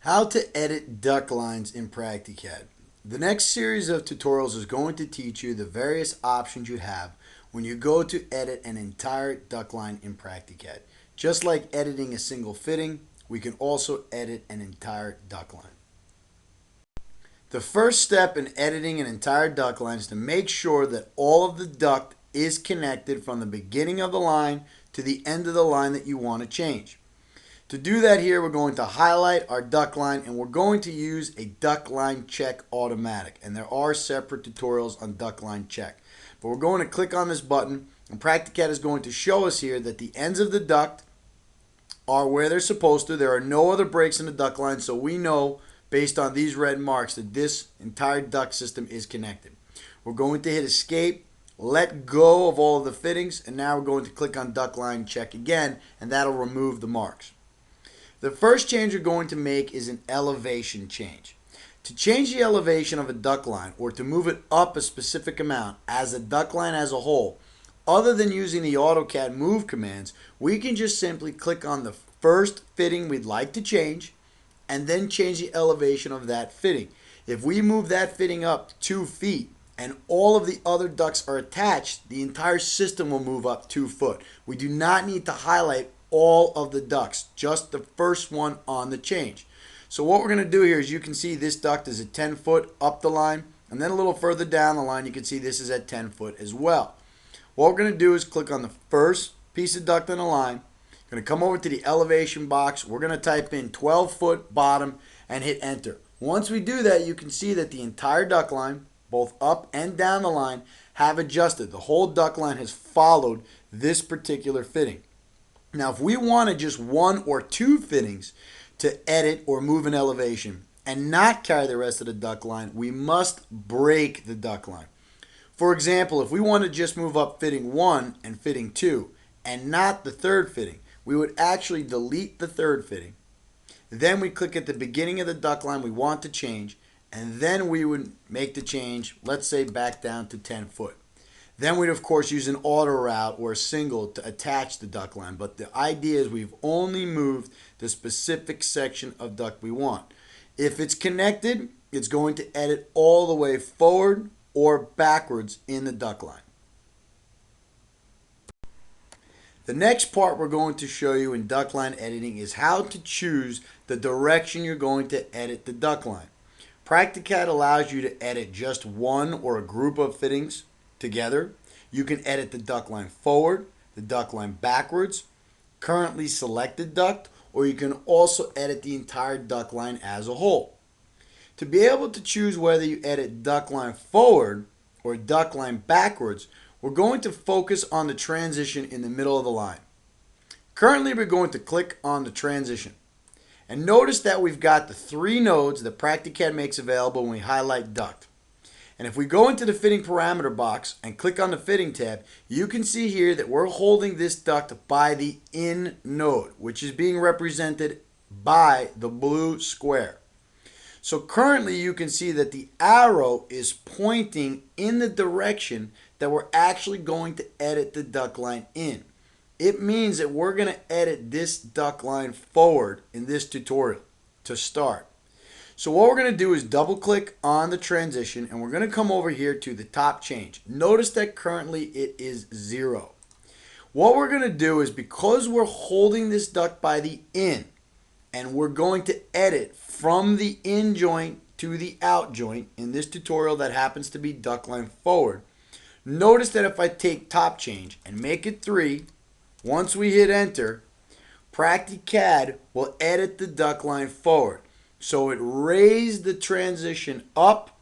How to edit duct lines in PractiCAD. The next series of tutorials is going to teach you the various options you have when you go to edit an entire duct line in PractiCAD. Just like editing a single fitting, we can also edit an entire duct line. The first step in editing an entire duct line is to make sure that all of the duct is connected from the beginning of the line to the end of the line that you want to change. To do that here, we're going to highlight our duct line and we're going to use a duct line check automatic. And there are separate tutorials on duct line check. But we're going to click on this button and PractiCAD is going to show us here that the ends of the duct are where they're supposed to. There are no other breaks in the duct line, so we know based on these red marks that this entire duct system is connected. We're going to hit escape, let go of all of the fittings, and now we're going to click on duct line check again, and that'll remove the marks. The first change we're going to make is an elevation change. To change the elevation of a duct line or to move it up a specific amount as a duct line as a whole, other than using the AutoCAD move commands, we can just simply click on the first fitting we'd like to change and then change the elevation of that fitting. If we move that fitting up 2 feet and all of the other ducts are attached, the entire system will move up 2 foot. We do not need to highlight all of the ducts, just the first one on the change. So what we're going to do here is you can see this duct is at 10 foot up the line, and then a little further down the line you can see this is at 10 foot as well. What we're going to do is click on the first piece of duct on the line. We're going to come over to the elevation box. We're going to type in 12 foot bottom and hit enter. Once we do that, you can see that the entire duct line, both up and down the line, have adjusted. The whole duct line has followed this particular fitting. Now, if we wanted just 1 or 2 fittings to edit or move an elevation and not carry the rest of the duct line, we must break the duct line. For example, if we want to just move up fitting 1 and fitting 2 and not the third fitting, we would actually delete the third fitting. Then we click at the beginning of the duct line we want to change, and then we would make the change, let's say back down to 10 foot. Then we'd of course use an auto route or a single to attach the duct line. But the idea is we've only moved the specific section of duct we want. If it's connected, it's going to edit all the way forward or backwards in the duct line. The next part we're going to show you in duct line editing is how to choose the direction you're going to edit the duct line. PractiCAD allows you to edit just one or a group of fittings together. You can edit the duct line forward, the duct line backwards, currently selected duct, or you can also edit the entire duct line as a whole. To be able to choose whether you edit duct line forward or duct line backwards, we're going to focus on the transition in the middle of the line. Currently, we're going to click on the transition. And notice that we've got the 3 nodes that PractiCAD makes available when we highlight duct. And if we go into the fitting parameter box and click on the fitting tab, you can see here that we're holding this duct by the in node, which is being represented by the blue square. So currently you can see that the arrow is pointing in the direction that we're actually going to edit the duct line in. It means that we're going to edit this duct line forward in this tutorial to start. So what we're going to do is double click on the transition and we're going to come over here to the top change. Notice that currently it is 0. What we're going to do is, because we're holding this duct by the in and we're going to edit from the in joint to the out joint in this tutorial that happens to be duct line forward, notice that if I take top change and make it 3, once we hit enter, PractiCAD will edit the duct line forward. So it raised the transition up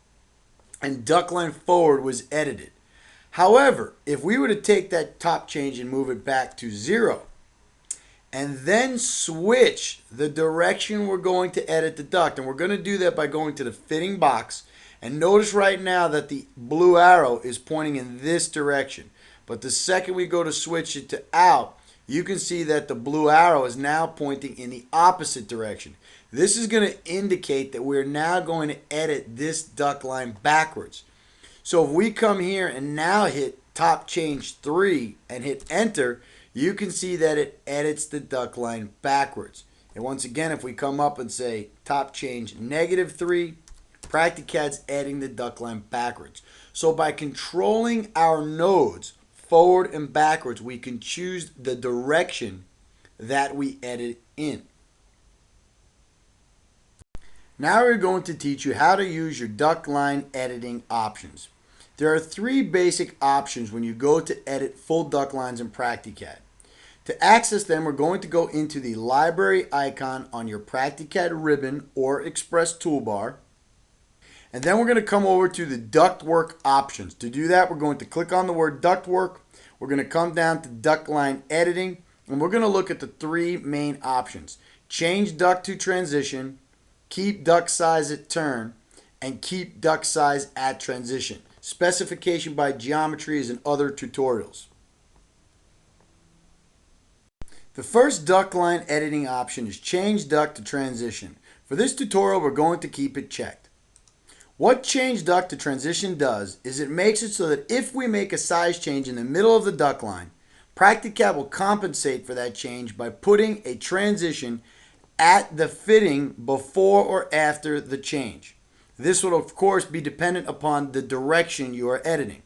and duct line forward was edited. However, if we were to take that top change and move it back to 0 and then switch the direction we're going to edit the duct, and we're going to do that by going to the fitting box, and notice right now that the blue arrow is pointing in this direction. But the second we go to switch it to out, you can see that the blue arrow is now pointing in the opposite direction. This is going to indicate that we're now going to edit this duct line backwards. So if we come here and now hit top change 3 and hit enter, you can see that it edits the duct line backwards. And once again, if we come up and say top change -3, Practicad's adding the duct line backwards. So by controlling our nodes forward and backwards, we can choose the direction that we edit in. Now we're going to teach you how to use your duct line editing options. There are 3 basic options when you go to edit full duct lines in Practicad. To access them, we're going to go into the library icon on your Practicad ribbon or Express toolbar. And then we're going to come over to the ductwork options. To do that, we're going to click on the word ductwork. We're going to come down to duct line editing, and we're going to look at the 3 main options. Change duct to transition, keep duct size at turn, and keep duct size at transition. Specification by geometry is in other tutorials. The first duct line editing option is change duct to transition. For this tutorial, we're going to keep it checked. What change duct to transition does is it makes it so that if we make a size change in the middle of the duct line, Practicad will compensate for that change by putting a transition at the fitting before or after the change. This will of course be dependent upon the direction you are editing.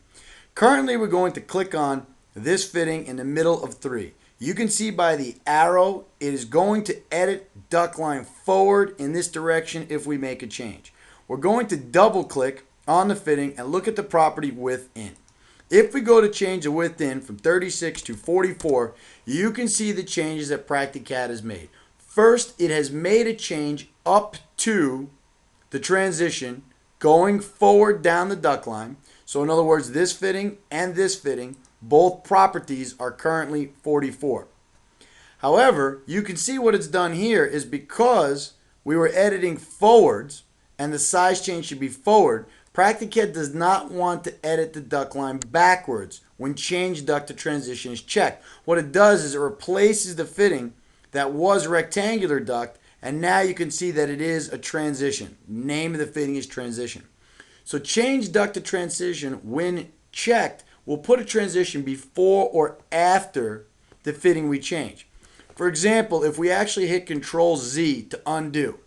Currently, we're going to click on this fitting in the middle of 3. You can see by the arrow, it is going to edit duct line forward in this direction if we make a change. We're going to double click on the fitting and look at the property width in. If we go to change the width in from 36 to 44, you can see the changes that Practicad has made. First, it has made a change up to the transition going forward down the duct line. So in other words, this fitting and this fitting, both properties are currently 44. However, you can see what it's done here is because we were editing forwards and the size change should be forward, Practicad does not want to edit the duct line backwards when change duct to transition is checked. What it does is it replaces the fitting that was rectangular duct, and now you can see that it is a transition. Name of the fitting is transition. So change duct to transition, when checked, will put a transition before or after the fitting we change. For example, if we actually hit Control Z to undo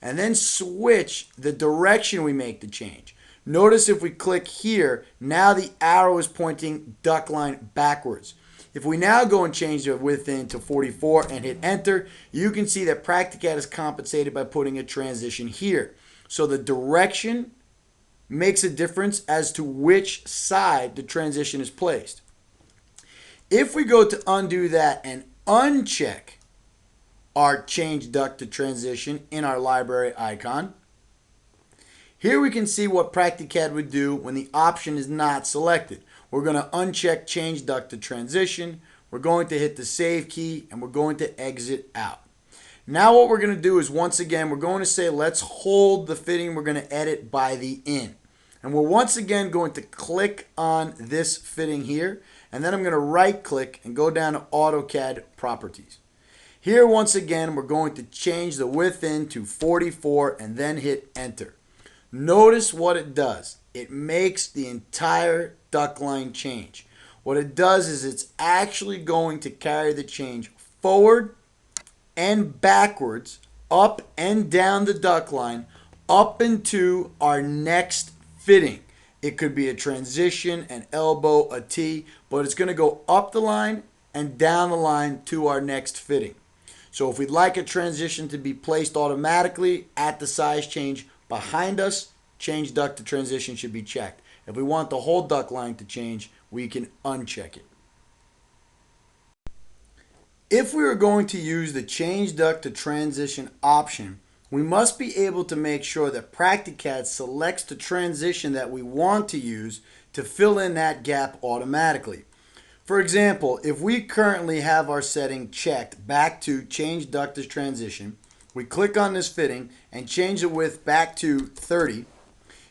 and then switch the direction we make the change, notice if we click here, now the arrow is pointing duct line backwards. If we now go and change the width in to 44 and hit enter, you can see that Practicad is compensated by putting a transition here. So the direction makes a difference as to which side the transition is placed. If we go to undo that and uncheck our change duct to transition in our library icon, here we can see what Practicad would do when the option is not selected. We're going to uncheck change duct to transition, we're going to hit the save key, and we're going to exit out. Now what we're going to do is, once again, we're going to say let's hold the fitting we're going to edit by the in. And we're once again going to click on this fitting here, and then I'm going to right click and go down to AutoCAD Properties. Here once again we're going to change the width in to 44 and then hit enter. Notice what it does. It makes the entire duct line change. What it does is it's actually going to carry the change forward and backwards, up and down the duct line, up into our next fitting. It could be a transition, an elbow, a T, but it's going to go up the line and down the line to our next fitting. So if we'd like a transition to be placed automatically at the size change behind us, change duct to transition should be checked. If we want the whole duct line to change, we can uncheck it. If we are going to use the change duct to transition option, we must be able to make sure that Practicad selects the transition that we want to use to fill in that gap automatically. For example, if we currently have our setting checked back to change duct to transition, we click on this fitting and change the width back to 30,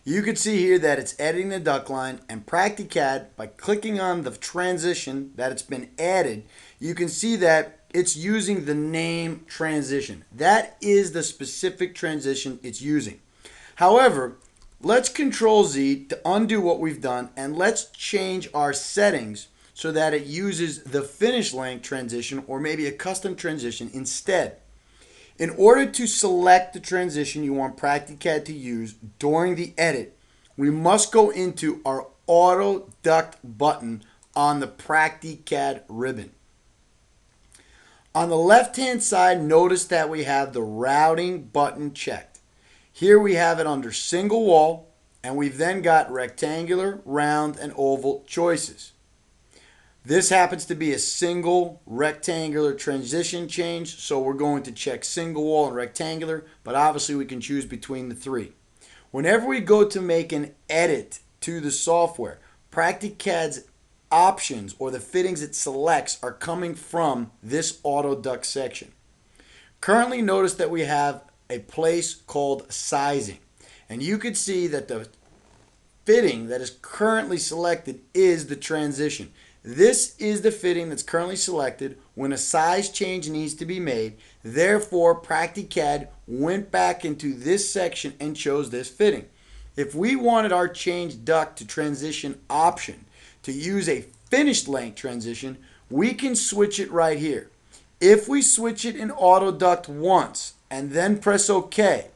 you can see here that it's editing the duct line, and Practicad, by clicking on the transition that it's been added, you can see that it's using the name transition. That is the specific transition it's using. However, let's Control Z to undo what we've done, and let's change our settings so that it uses the finish length transition or maybe a custom transition instead. In order to select the transition you want PractiCAD to use during the edit, we must go into our Auto Duct button on the PractiCAD ribbon. On the left-hand side, notice that we have the routing button checked. Here we have it under single wall, and we've then got rectangular, round, and oval choices. This happens to be a single rectangular transition change, so we're going to check single wall and rectangular, but obviously we can choose between the three. Whenever we go to make an edit to the software, PractiCAD's options or the fittings it selects are coming from this auto duct section. Currently, notice that we have a place called sizing, and you can see that the fitting that is currently selected is the transition. This is the fitting that's currently selected when a size change needs to be made. Therefore, PractiCAD went back into this section and chose this fitting. If we wanted our change duct to transition option to use a finished length transition, we can switch it right here. If we switch it in auto duct once and then press OK,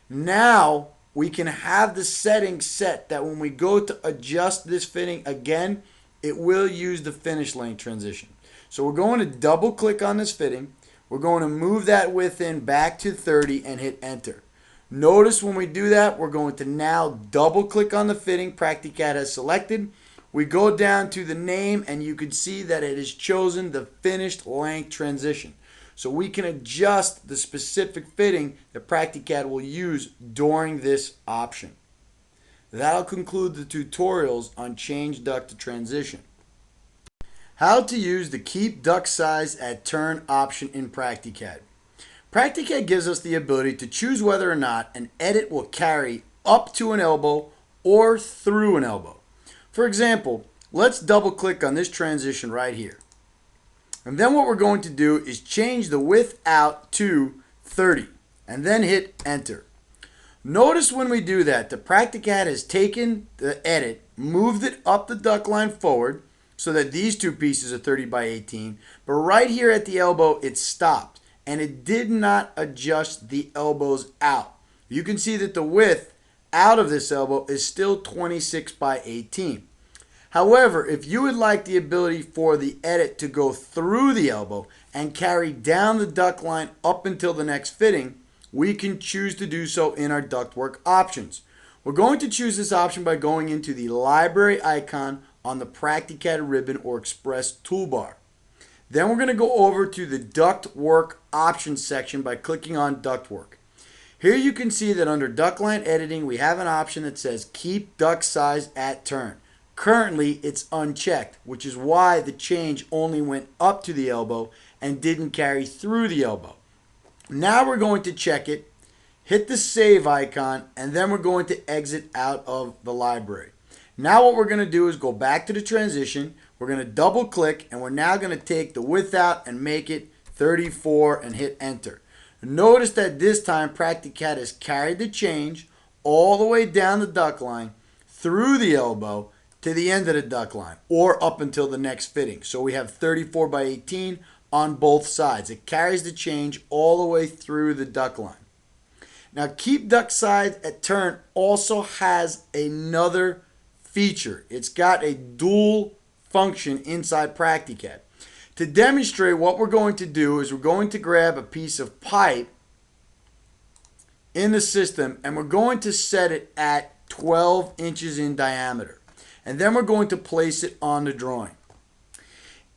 now we can have the settings set that when we go to adjust this fitting again, it will use the finish length transition. So we're going to double click on this fitting. We're going to move that width in back to 30 and hit enter. Notice when we do that, we're going to now double click on the fitting PractiCAD has selected. We go down to the name and you can see that it has chosen the finished length transition. So we can adjust the specific fitting that PractiCAD will use during this option. That'll conclude the tutorials on change duct to transition. How to use the keep duct size at turn option in PractiCAD. PractiCAD gives us the ability to choose whether or not an edit will carry up to an elbow or through an elbow. For example, let's double click on this transition right here. And then what we're going to do is change the width out to 30 and then hit enter. Notice when we do that, the PractiCAD has taken the edit, moved it up the duct line forward so that these two pieces are 30 by 18, but right here at the elbow it stopped and it did not adjust the elbows out. You can see that the width out of this elbow is still 26 by 18. However, if you would like the ability for the edit to go through the elbow and carry down the duct line up until the next fitting, we can choose to do so in our ductwork options. We're going to choose this option by going into the library icon on the PractiCAD ribbon or Express toolbar. Then we're going to go over to the ductwork options section by clicking on ductwork. Here you can see that under ductline editing we have an option that says keep duct size at turn. Currently it's unchecked, which is why the change only went up to the elbow and didn't carry through the elbow. Now we're going to check it, hit the save icon, and then we're going to exit out of the library. Now what we're going to do is go back to the transition. We're going to double click and we're now going to take the width out and make it 34 and hit enter. Notice that this time PractiCAD has carried the change all the way down the duct line through the elbow to the end of the duct line or up until the next fitting. So we have 34 by 18 on both sides. It carries the change all the way through the duct line. Now keep duct size at turn also has another feature. It's got a dual function inside PractiCAD. To demonstrate what we're going to do is we're going to grab a piece of pipe in the system and we're going to set it at 12 inches in diameter. And then we're going to place it on the drawing.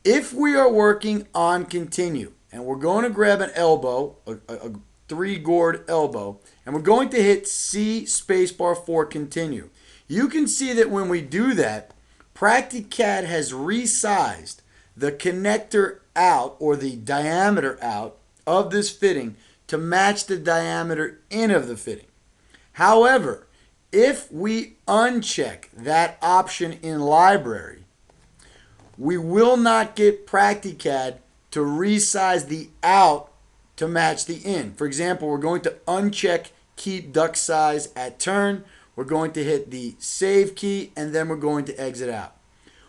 If we are working on continue and we're going to grab an elbow, a 3-gourd elbow, and we're going to hit C spacebar for continue. You can see that when we do that, PractiCAD has resized the connector out or the diameter out of this fitting to match the diameter in of the fitting. However, if we uncheck that option in library, we will not get PractiCAD to resize the out to match the in. For example, we're going to uncheck keep duct size at turn. We're going to hit the save key and then we're going to exit out.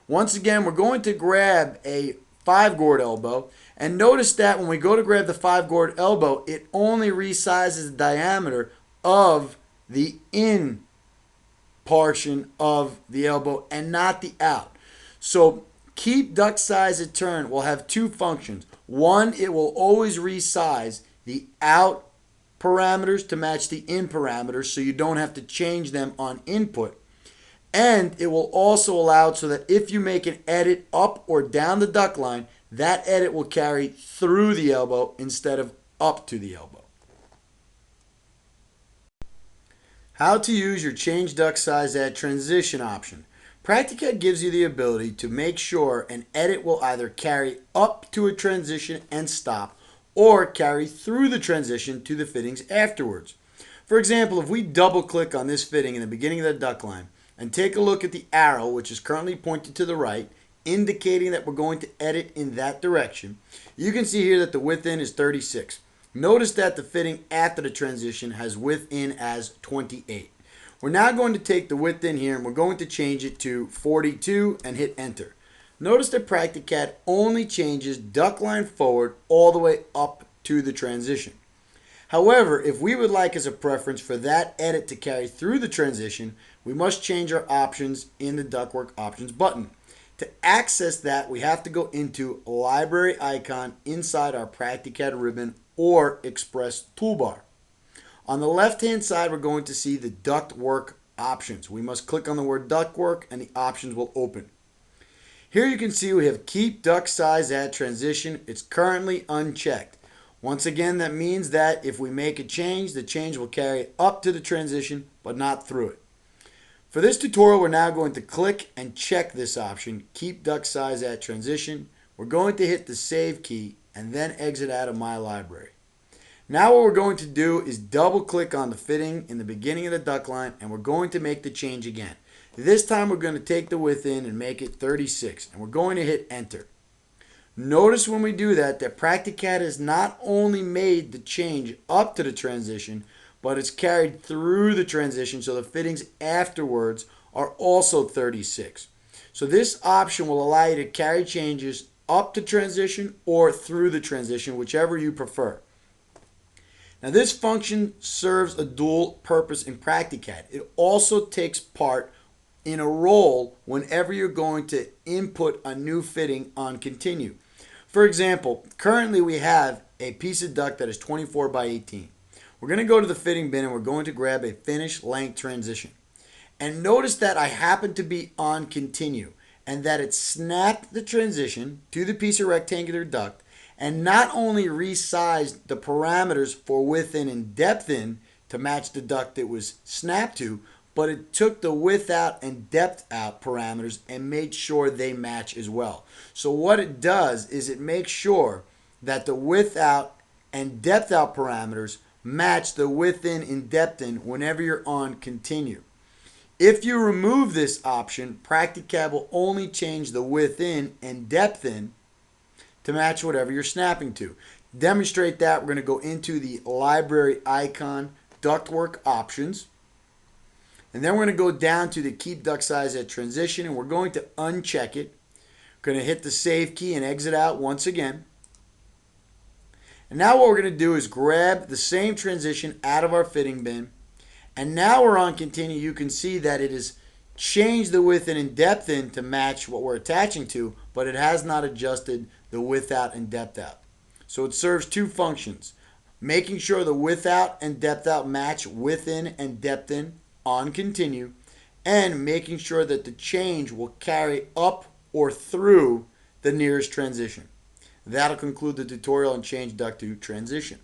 Once again, we're going to grab a 5-gourd elbow And notice that when we go to grab the 5-gauge elbow, it only resizes the diameter of the in portion of the elbow and not the out. So keep duct size at turn will have two functions. One, it will always resize the out parameters to match the in parameters so you don't have to change them on input. And it will also allow it so that if you make an edit up or down the duct line, that edit will carry through the elbow instead of up to the elbow. How to use your change duct size at transition option. Practicad gives you the ability to make sure an edit will either carry up to a transition and stop or carry through the transition to the fittings afterwards. For example, if we double click on this fitting in the beginning of the duct line and take a look at the arrow, which is currently pointed to the right, indicating that we're going to edit in that direction, you can see here that the width in is 36. Notice that the fitting after the transition has width in as 28. We're now going to take the width in here and we're going to change it to 42 and hit enter. Notice that Practicad only changes duct line forward all the way up to the transition. However, if we would like as a preference for that edit to carry through the transition, we must change our options in the ductwork options button. To access that, we have to go into library icon inside our Practicad ribbon or Express toolbar. On the left hand side, we're going to see the ductwork options. We must click on the word ductwork and the options will open. Here you can see we have keep duct size at transition. It's currently unchecked. Once again, that means that if we make a change, the change will carry up to the transition but not through it. For this tutorial, we're now going to click and check this option, keep duct size at transition. We're going to hit the save key and then exit out of my library. Now what we're going to do is double click on the fitting in the beginning of the duct line and we're going to make the change again. This time we're going to take the width in and make it 36 and we're going to hit enter. Notice when we do that Practicad has not only made the change up to the transition, but it's carried through the transition so the fittings afterwards are also 36. So this option will allow you to carry changes up to transition or through the transition, whichever you prefer. Now this function serves a dual purpose in Practicad. It also takes part in a role whenever you're going to input a new fitting on continue. For example, currently we have a piece of duct that is 24 by 18. We're going to go to the fitting bin and we're going to grab a finish length transition. And notice that I happen to be on continue and that it snapped the transition to the piece of rectangular duct and not only resized the parameters for width in and depth in to match the duct it was snapped to, but it took the width out and depth out parameters and made sure they match as well. So what it does is it makes sure that the width out and depth out parameters match the width in and depth in whenever you're on continue. If you remove this option, Practicad will only change the width in and depth in to match whatever you're snapping to. To demonstrate that, we're going to go into the library icon, ductwork options, and then we're going to go down to the keep duct size at transition and we're going to uncheck it. We're going to hit the save key and exit out once again. And now what we're going to do is grab the same transition out of our fitting bin. And now we're on continue. You can see that it has changed the width in and depth in to match what we're attaching to, but it has not adjusted the width out and depth out. So it serves two functions: making sure the width out and depth out match width in and depth in on continue, and making sure that the change will carry up or through the nearest transition. That'll conclude the tutorial on change duct to transition.